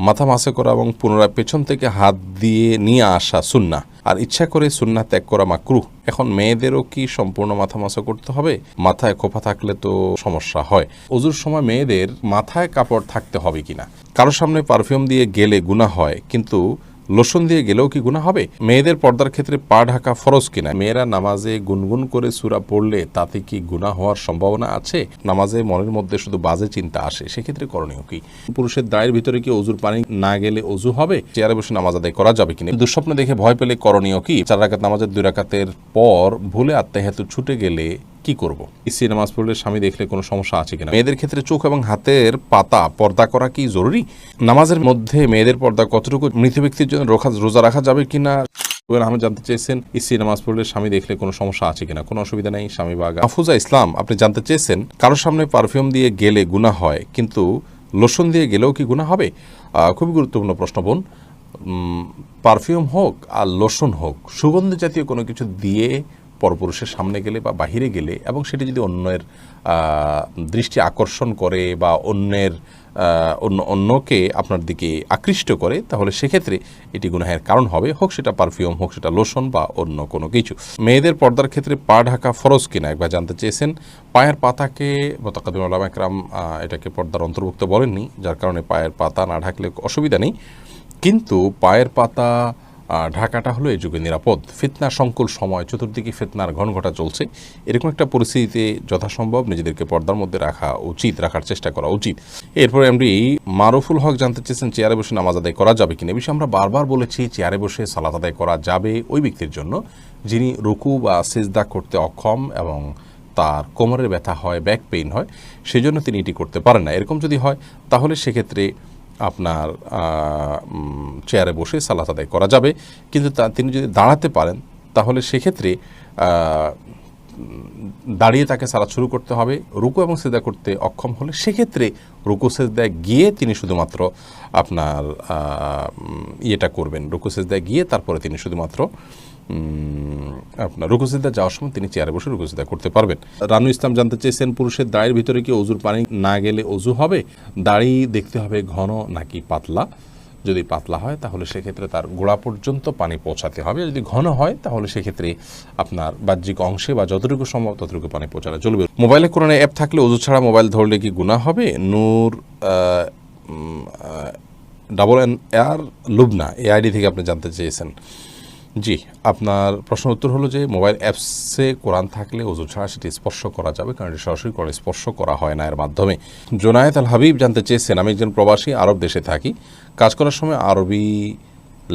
মাথা মাসে করা এবং পুনরায় পেছন থেকে হাত দিয়ে নিয়ে আসা সুন্নাহ, আর ইচ্ছা করে সুন্নাহ ত্যাগ করা মাকরুহ। এখন মেয়েদেরও কি সম্পূর্ণ মাথা মাসা করতে হবে? মাথায় খোপা থাকলে তো সমস্যা হয়। ওযুর সময় মেয়েদের মাথায় কাপড় থাকতে হবে কিনা? কারোর সামনে পারফিউম দিয়ে গেলে গুনাহ হয়, কিন্তু লোশন দিয়ে গেলেও কি গুনাহ হবে? মেয়েদের পর্দার ক্ষেত্রে পা ঢাকা ফরজ কিনা? মেয়েরা নামাজে গুনগুন করে সূরা পড়লে তাতে কি গুনাহ হওয়ার সম্ভাবনা আছে? নামাজে মনের মধ্যে শুধু বাজে চিন্তা আসে, সেক্ষেত্রে করণীয় কি? পুরুষের দায়ের ভিতরে কি ওযুর পানি না গেলে ওযু হবে? চেয়ারে বসে নামাজ আদায় করা যাবে কিনা? দুঃস্বপ্ন দেখে ভয় পেলে করণীয় কি? 4 রাকাত নামাজের 2 রাকাতের পর ভুলে আত্তাহিয়াতু ছুটে গেলে কি করব? স্ত্রী নামাজ পড়লে স্বামী দেখলে কোনো সমস্যা আছে কিনা? মেয়েদের ক্ষেত্রে চোখ এবং হাতের পাতা পর্দা করা কি জরুরি? নামাজের মধ্যে মেয়েদের পর্দা কতটুকু? মৃত ব্যক্তির জন্য রোজা রাখা যাবে কিনা? আমি জানতে চেয়েছেন স্ত্রী নামাজ পড়লে স্বামী দেখলে কোনো সমস্যা আছে কিনা? কোনো অসুবিধা নেই। স্বামী বা মাহফুজা ইসলাম, আপনি জানতে চেয়েছেন কারোর সামনে পারফিউম দিয়ে গেলে গুনাহ হয়, কিন্তু লোশন দিয়ে গেলেও কি গুনাহ হবে? খুবই গুরুত্বপূর্ণ প্রশ্ন বোন। পারফিউম হোক আর লোশন হোক, সুগন্ধি জাতীয় কোনো কিছু দিয়ে পরপুরুষের সামনে গেলে বা বাহিরে গেলে, এবং সেটি যদি অন্যের দৃষ্টি আকর্ষণ করে বা অন্যকে আপনার দিকে আকৃষ্ট করে, তাহলে সেক্ষেত্রে এটি গুনাহের কারণ হবে, হোক সেটা পারফিউম, হোক সেটা লোশন বা অন্য কোনো কিছু। মেয়েদের পর্দার ক্ষেত্রে পা ঢাকা ফরজ কিনা একবার জানতে চেয়েছেন। পায়ের পাতাকে মুতাকাদ্দিম উলামা ইকরাম এটাকে পর্দার অন্তর্ভুক্ত বলেননি, যার কারণে পায়ের পাতা না ঢাকলে অসুবিধা নেই, কিন্তু পায়ের পাতা ঢাকাটা হলো এই যুগে নিরাপদ। ফিতনা সংকুল সময়, চতুর্দিকে ফিতনার ঘনঘটা চলছে, এরকম একটা পরিস্থিতিতে যথাসম্ভব নিজেদেরকে পর্দার মধ্যে রাখার চেষ্টা করা উচিত। এরপরে এমডি মারুফুল হক জানতে চেয়েছেন চেয়ারে বসে নামাজ আদায় করা যাবে কিনা? এ বিষয়ে আমরা বারবার বলেছি, চেয়ারে বসে সালাত আদায় করা যাবে ওই ব্যক্তির জন্য যিনি রুকু বা সিজদা করতে অক্ষম এবং তার কোমরের ব্যথা হয়, ব্যাক পেইন হয়, সেজন্য তিনি এটি করতে পারেন না। এরকম যদি হয় তাহলে সেক্ষেত্রে আপনার চেয়ারে বসে সালাত আদায় করা যাবে, কিন্তু তিনি যদি দাঁড়াতে পারেন তাহলে সেক্ষেত্রে দাঁড়িয়ে তাকে সালাত শুরু করতে হবে। রুকু এবং সিজদা করতে অক্ষম হলে সেক্ষেত্রে রুকু সিজদায় গিয়ে তিনি শুধুমাত্র আপনার করবেন, রুকু সিজদায় গিয়ে তারপরে তিনি শুধুমাত্র আপনার রুকু সিজদা যাওয়ার সময় তিনি চেয়ারে বসে রুকু সিজদা করতে পারবেন। রানু ইসলাম জানতে চেয়েছেন পুরুষের দাড়ির ভিতরে কি ওযুর পানি না গেলে ওযু হবে? দাড়ি দেখতে হবে ঘন নাকি পাতলা। যদি পাতলা হয় তাহলে সেক্ষেত্রে তার গোড়া পর্যন্ত পানি পৌঁছাতে হবে, যদি ঘন হয় তাহলে সেক্ষেত্রে আপনার বাহ্যিক অংশে বা যতটুকু সম্ভব ততটুকু পানি পৌঁছালে চলবে। মোবাইলে কোরআনে অ্যাপ থাকলে ওযু ছাড়া মোবাইল ধরলে কি গুনাহ হবে? নূর AR লুবনা এই আইডি থেকে আপনি জানতে চেয়েছেন। জি, আপনার প্রশ্ন উত্তর হলো যে মোবাইল অ্যাপসে কোরআন থাকলে ওযু ছাড়া সেটি স্পর্শ করা যাবে, কারণ এটি সরাসরি কোরআন স্পর্শ করা হয় না এর মাধ্যমে। জোনায়েত আল হাবিব জানতে চেয়েছেন আমি একজন প্রবাসী, আরব দেশে থাকি, কাজ করার সময় আরবি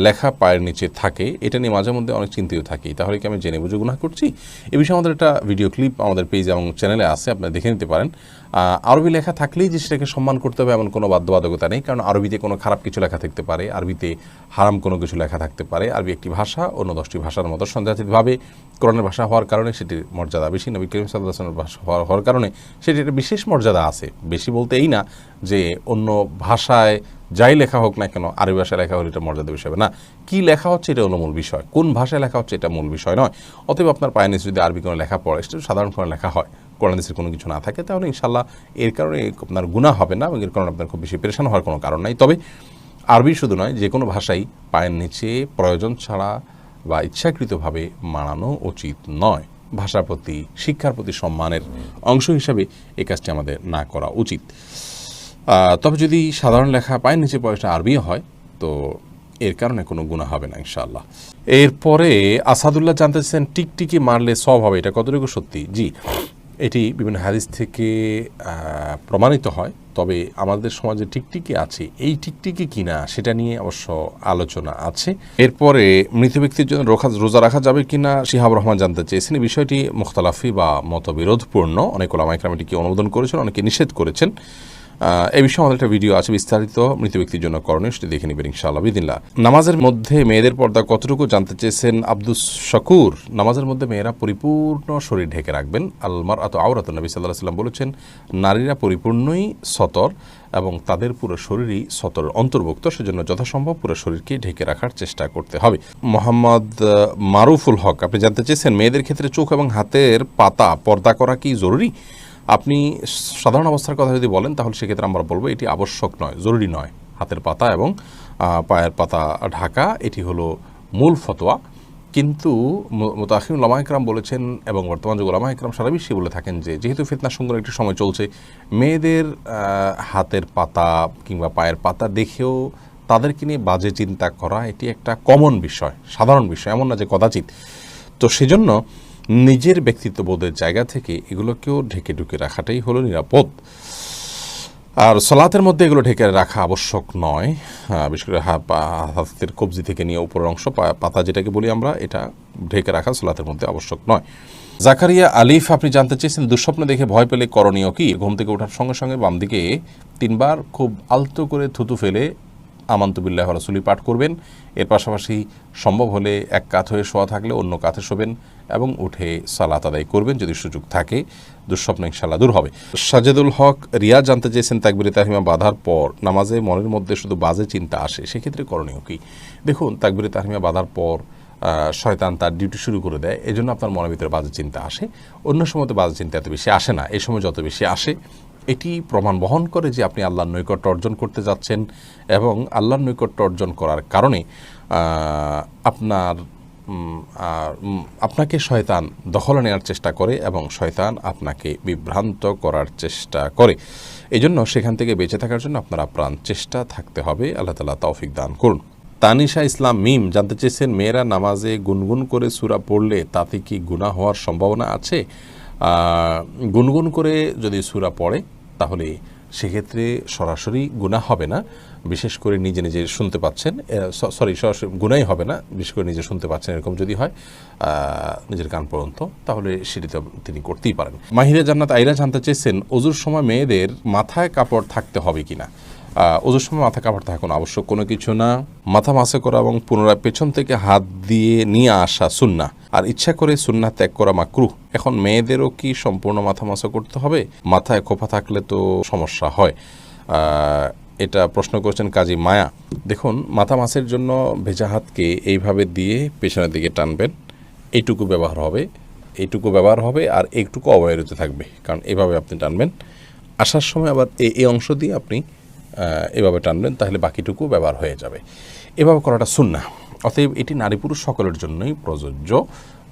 লেখা পায়ের নিচে থাকে, এটা নিয়ে মাঝে মধ্যে অনেক চিন্তিত থাকি, তাহলে কি আমি জেনে বুঝে গুনাহ করছি? এ বিষয়ে আমাদের একটা ভিডিও ক্লিপ আমাদের পেজ এবং চ্যানেলে আছে, আপনারা দেখে নিতে পারেন। আরবি লেখা থাকলেই যে সেটাকে সম্মান করতে হবে এমন কোনো বাধ্যবাধকতা নেই, কারণ আরবিতে কোনো খারাপ কিছু লেখা থাকতে পারে, আরবিতে হারাম কোনো কিছু লেখা থাকতে পারে। আরবি একটি ভাষা, অন্য 10টি ভাষার মতো সন্দেহাতীতভাবে কোরআনের ভাষা হওয়ার কারণে সেটির মর্যাদা বেশি, নবী করিম সাল্লাল্লাহু আলাইহি ওয়াসাল্লামের ভাষা হওয়ার কারণে সেটির একটা বিশেষ মর্যাদা আছে। বেশি বলতে এই না যে অন্য ভাষায় যাই লেখা হোক না কেন আরবি ভাষায় লেখা হলে এটা মর্যাদা বিষয় হবে না, কী লেখা হচ্ছে এটা হলো মূল বিষয়, কোন ভাষায় লেখা হচ্ছে এটা মূল বিষয় নয়। অতএব আপনার পায়ের নিচে যদি আরবি কোনো লেখা পড়ে, সেটা সাধারণ কোনো লেখা হয়, কোরআন হাদিসের কোনো কিছু না থাকে, তাহলে ইনশাল্লাহ এর কারণে আপনার গুনাহ হবে না এবং এর কারণে আপনার খুব বেশি পেরেশান হওয়ার কোনো কারণ নাই। তবে আরবি শুধু নয়, যে কোনো ভাষাই পায়ের নিচে প্রয়োজন ছাড়া বা ইচ্ছাকৃতভাবে মানানো উচিত নয়। ভাষার প্রতি, শিক্ষার প্রতি সম্মানের অংশ হিসাবে এই কাজটি আমাদের না করা উচিত। তবে যদি সাধারণ লেখা পায়ের নিচে পয়সা আরবি হয় তো এর কারণে কোনো গুনাহ হবে না ইনশাআল্লাহ। এরপরে আসাদুল্লাহ জানতেছেন টিকটিকি মারলে সওয়াব হবে, এটা কতটুকু সত্যি? জি, এটি বিভিন্ন হাদিস থেকে প্রমাণিত হয়, তবে আমাদের সমাজে টিকটিকি আছে, এই টিকটিকি কিনা সেটা নিয়ে অবশ্য আলোচনা আছে। এরপরে মৃত ব্যক্তির জন্য রোজা রাখা যাবে কিনা শিহাব রহমান জানতে চেয়েছেন। এই বিষয়টি মুখতালাফি বা মতবিরোধপূর্ণ, অনেক উলামা ইকরাম এটিকে অনুমোদন করেছেন, অনেকে নিষেধ করেছেন। এই বিষয়ে আমাদের একটা ভিডিও আছে বিস্তারিত, মৃত ব্যক্তির জন্য করণীয়, সেটি দেখে নেবেন ইনশাআল্লাহ বিদিল্লাহ। নামাজের মধ্যে মেয়েদের পর্দা কতটুকু জানতে চেয়েছেন আব্দুস শাকুর। নামাজের মধ্যে মেয়েরা পরিপূর্ণ শরীর ঢেকে রাখবেন। আল মারআতু আওরাতুন, নবী সাল্লাল্লাহু আলাইহি ওয়াসাল্লাম বলেছেন নারীরা পরিপূর্ণই সতর এবং তাদের পুরো শরীরই সতরের অন্তর্ভুক্ত, সেজন্য যথাসম্ভব পুরো শরীরকে ঢেকে রাখার চেষ্টা করতে হবে। মোহাম্মদ মারুফুল হক, আপনি জানতে চেয়েছেন মেয়েদের ক্ষেত্রে চোখ এবং হাতের পাতা পর্দা করা কি জরুরি? আপনি সাধারণ অবস্থার কথা যদি বলেন তাহলে সেক্ষেত্রে আমরা বলবো এটি আবশ্যক নয়, জরুরি নয়। হাতের পাতা এবং পায়ের পাতা ঢাকা, এটি হলো মূল ফতোয়া। কিন্তু মুতাআখিরিন উলামা ইকরাম বলেছেন এবং বর্তমান যুগে উলামা ইকরাম সারা বিশ্বে বলে থাকেন যে যেহেতু ফিতনা সংকটের একটি সময় চলছে, মেয়েদের হাতের পাতা কিংবা পায়ের পাতা দেখেও তাদেরকে নিয়ে বাজে চিন্তা করা এটি একটা কমন বিষয়, সাধারণ বিষয়, এমন না যে কদাচিৎ। তো সেজন্য নিজের ব্যক্তিত্ববোধের জায়গা থেকে এগুলোকেও ঢেকে ঢুকে রাখাটাই হলো নিরাপদ। আর সালাতের মধ্যে এগুলো ঢেকে রাখা আবশ্যক নয়, বিশেষ করে হাতের কবজি থেকে নিয়ে উপরের অংশ পাতা যেটাকে বলি আমরা, এটা ঢেকে রাখা সালাতের মধ্যে আবশ্যক নয়। জাকারিয়া আলিফ, আপনি জানতে চেয়েছেন দুঃস্বপ্ন দেখে ভয় পেলে করণীয় কি? ঘুম থেকে ওঠার সঙ্গে সঙ্গে বাম দিকে 3 বার খুব আলতো করে থুতু ফেলে আমানতু বিল্লাহি ওয়া রাসূলিহি পাঠ করবেন। এর পাশাপাশি সম্ভব হলে এক কাত হয়ে শোয়া থাকলে অন্য কাঁধে শোবেন এবং উঠে সালাত আদায় করবেন যদি সুযোগ থাকে। দুঃস্বপ্ন ইনশাআল্লাহ দূর হবে। সাজেদুল হক রিয়া জানতে চেয়েছেন তাকবীরে তাহরিমা বাঁধার পর নামাজে মনের মধ্যে শুধু বাজে চিন্তা আসে, সেক্ষেত্রে করণীয় কি? দেখুন, তাকবীরে তাহরিমা বাঁধার পর শয়তান তার ডিউটি শুরু করে দেয়, এজন্য আপনার মনের ভিতরে বাজে চিন্তা আসে। অন্য সময় তো বাজে চিন্তা এত বেশি আসে না, এই সময় যত বেশি আসে এটি প্রমাণ বহন করে যে আপনি আল্লাহর নৈকট্য অর্জন করতে যাচ্ছেন এবং আল্লাহর নৈকট্য অর্জন করার কারণে আপনাকে শয়তান দখলে নেওয়ার চেষ্টা করে এবং শয়তান আপনাকে বিভ্রান্ত করার চেষ্টা করে। এই জন্য সেখান থেকে বেঁচে থাকার জন্য আপনার আপ্রাণ চেষ্টা থাকতে হবে। আল্লাহ তাআলা তৌফিক দান করুন। তানিশা ইসলাম মিম জানতে চেয়েছেন মেয়েরা নামাজে গুনগুন করে সূরা পড়লে তাতে কি গুনাহ হওয়ার সম্ভাবনা আছে? গুনগুন করে যদি সূরা পড়ে তাহলে সেক্ষেত্রে সরাসরি গুনাহ হবে না, বিশেষ করে নিজে নিজে শুনতে পাচ্ছেন, সরাসরি গুনাহই হবে না, বিশেষ করে নিজে শুনতে পাচ্ছেন এরকম যদি হয় নিজের কান পর্যন্ত, তাহলে সেটি তো তিনি করতেই পারেন। মাহিরা জান্নাত আইরা জানতে চেয়েছেন ওযুর সময় মেয়েদের মাথায় কাপড় থাকতে হবে কিনা? ওযুর সময় মাথা কাপড় থাকা কোনো আবশ্যক কোনো কিছু না। মাথা মাসে করা এবং পুনরায় পেছন থেকে হাত দিয়ে নিয়ে আসা সুন্নাহ, আর ইচ্ছা করে সুন্নাহ ত্যাগ করা মাকরুহ। এখন মেয়েদেরও কি সম্পূর্ণ মাথা মাসা করতে হবে? মাথায় খোপা থাকলে তো সমস্যা হয়। এটা প্রশ্ন করেছেন কাজী মায়া। দেখুন, মাথা মাসের জন্য ভেজা হাতকে এইভাবে দিয়ে পেছনের দিকে টানবেন, এইটুকু ব্যবহার হবে আর এইটুকু অবহেলিত থাকবে, কারণ এভাবে আপনি টানবেন। আসার সময় আবার এই অংশ দিয়ে আপনি এভাবে টানবেন, তাহলে বাকিটুকু ব্যবহার হয়ে যাবে। এভাবে করাটা সুন্নাহ। অতএব এটি নারী পুরুষ সকলের জন্যই প্রযোজ্য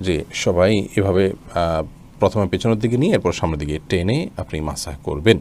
যে সবাই এভাবে প্রথমে পেছনের দিকে নিয়ে এরপর সামনের দিকে টেনে আপনি মাসাহ করবেন।